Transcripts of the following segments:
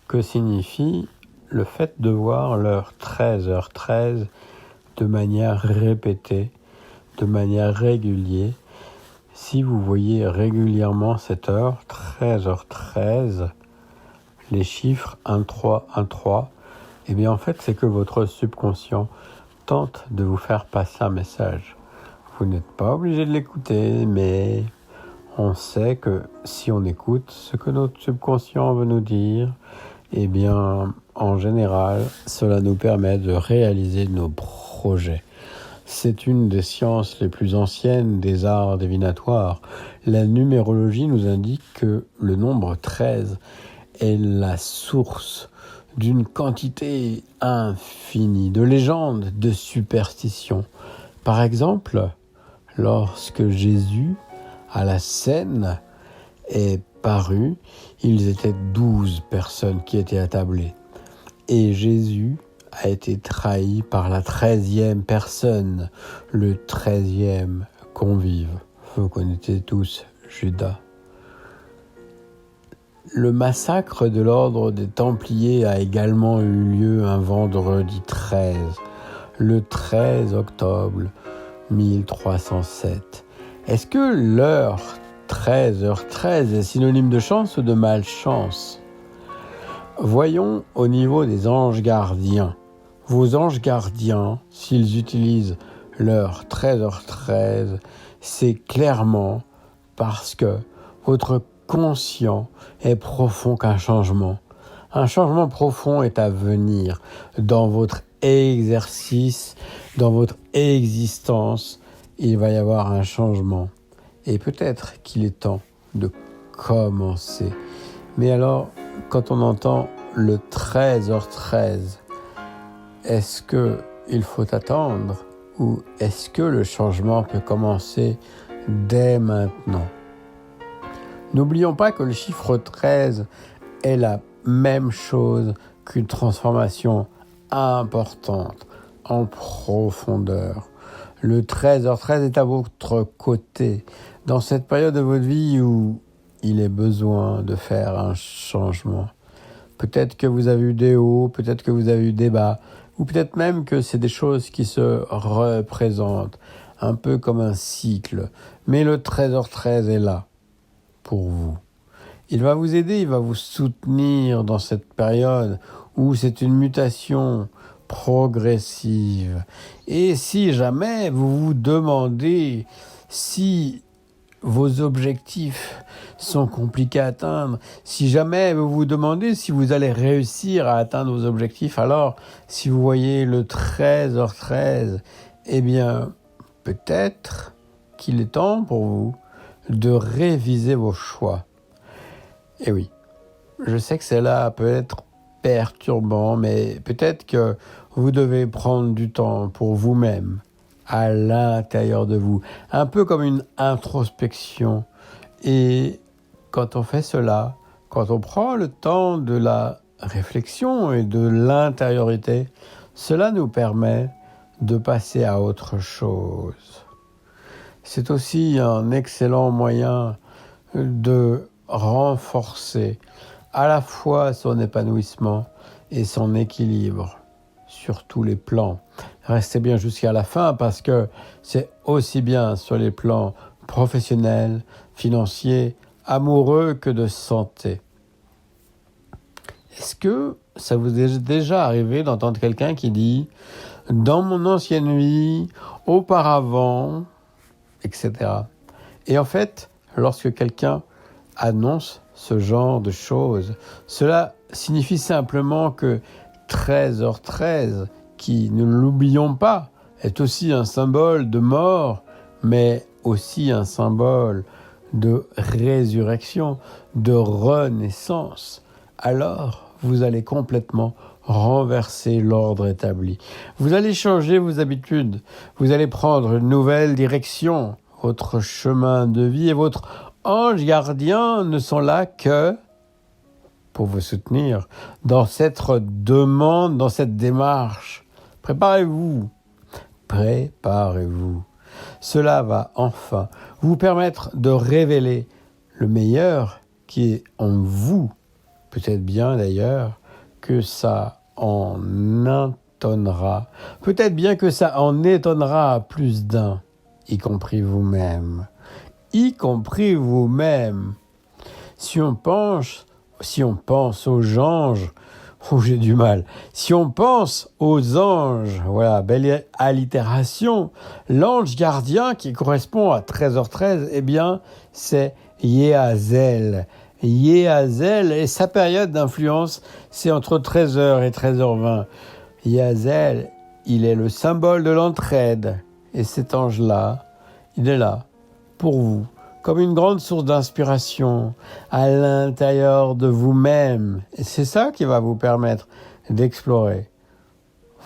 Que signifie le fait de voir l'heure 13h13 de manière répétée, de manière régulière? Si vous voyez régulièrement cette heure, 13h13, les chiffres 1, 3, 1, 3, eh bien en fait c'est que votre subconscient tente de vous faire passer un message. Vous n'êtes pas obligé de l'écouter, mais on sait que si on écoute ce que notre subconscient veut nous dire, eh bien en général, cela nous permet de réaliser nos projets. C'est une des sciences les plus anciennes des arts divinatoires. La numérologie nous indique que le nombre 13 est la source d'une quantité infinie de légendes, de superstitions. Par exemple, lorsque Jésus, à la scène, est paru, ils étaient 12 personnes qui étaient attablées. Et Jésus a été trahi par la 13e personne, le 13e convive. Vous connaissez tous Judas. Le massacre de l'ordre des Templiers a également eu lieu un vendredi 13, le 13 octobre 1307. Est-ce que l'heure 13h13 est synonyme de chance ou de malchance? Voyons au niveau des anges gardiens. Vos anges gardiens, s'ils utilisent l'heure 13h13, c'est clairement parce que votre conscient est profond qu'un changement. Un changement profond est à venir dans votre exercice, dans votre existence. Il va y avoir un changement. Et peut-être qu'il est temps de commencer. Mais alors, quand on entend le 13h13, est-ce qu'il faut attendre ou est-ce que le changement peut commencer dès maintenant? N'oublions pas que le chiffre 13 est la même chose qu'une transformation importante, en profondeur. Le 13h13 est à votre côté, dans cette période de votre vie où il est besoin de faire un changement. Peut-être que vous avez eu des hauts, peut-être que vous avez eu des bas, ou peut-être même que c'est des choses qui se représentent, un peu comme un cycle. Mais le 13h13 est là pour vous. Il va vous aider, il va vous soutenir dans cette période où c'est une mutation progressive. Et si jamais vous vous demandez si vos objectifs sont compliqués à atteindre, si jamais vous vous demandez si vous allez réussir à atteindre vos objectifs, alors si vous voyez le 13h13, eh bien peut-être qu'il est temps pour vous de réviser vos choix. Et oui, je sais que cela peut être perturbant, mais peut-être que vous devez prendre du temps pour vous-même, à l'intérieur de vous, un peu comme une introspection. Et quand on fait cela, quand on prend le temps de la réflexion et de l'intériorité, cela nous permet de passer à autre chose. C'est aussi un excellent moyen de renforcer à la fois son épanouissement et son équilibre sur tous les plans. Restez bien jusqu'à la fin parce que c'est aussi bien sur les plans professionnels, financiers, amoureux que de santé. Est-ce que ça vous est déjà arrivé d'entendre quelqu'un qui dit « dans mon ancienne vie, auparavant », etc. Et en fait, lorsque quelqu'un annonce ce genre de choses, cela signifie simplement que 13h13, qui, ne l'oublions pas, est aussi un symbole de mort, mais aussi un symbole de résurrection, de renaissance, alors vous allez complètement renverser l'ordre établi. Vous allez changer vos habitudes, vous allez prendre une nouvelle direction. Votre chemin de vie et votre ange gardien ne sont là que pour vous soutenir dans cette demande, dans cette démarche. Préparez-vous. Cela va enfin vous permettre de révéler le meilleur qui est en vous. peut-être bien d'ailleurs que ça en étonnera, peut-être bien que ça en étonnera plus d'un, y compris vous-même. Y compris vous-même. Si on pense aux anges, oh j'ai du mal, si on pense aux anges, voilà, belle allitération, l'ange gardien qui correspond à 13h13, eh bien c'est Yehazel. Yehazel, et sa période d'influence, c'est entre 13h et 13h20. Yehazel, il est le symbole de l'entraide, et cet ange-là, il est là, pour vous, comme une grande source d'inspiration à l'intérieur de vous-même. Et c'est ça qui va vous permettre d'explorer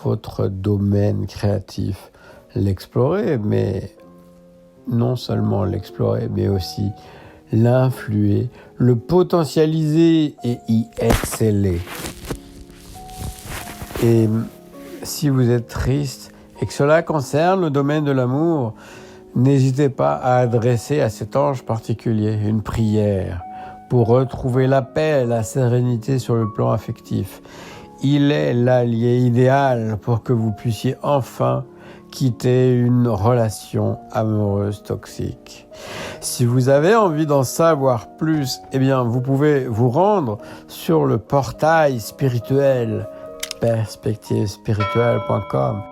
votre domaine créatif. L'explorer, mais non seulement l'explorer, mais aussi l'influer, le potentialiser et y exceller. Et si vous êtes triste et que cela concerne le domaine de l'amour, n'hésitez pas à adresser à cet ange particulier une prière pour retrouver la paix et la sérénité sur le plan affectif. Il est l'allié idéal pour que vous puissiez enfin quitter une relation amoureuse toxique. Si vous avez envie d'en savoir plus, eh bien, vous pouvez vous rendre sur le portail spirituel perspectivespirituelle.com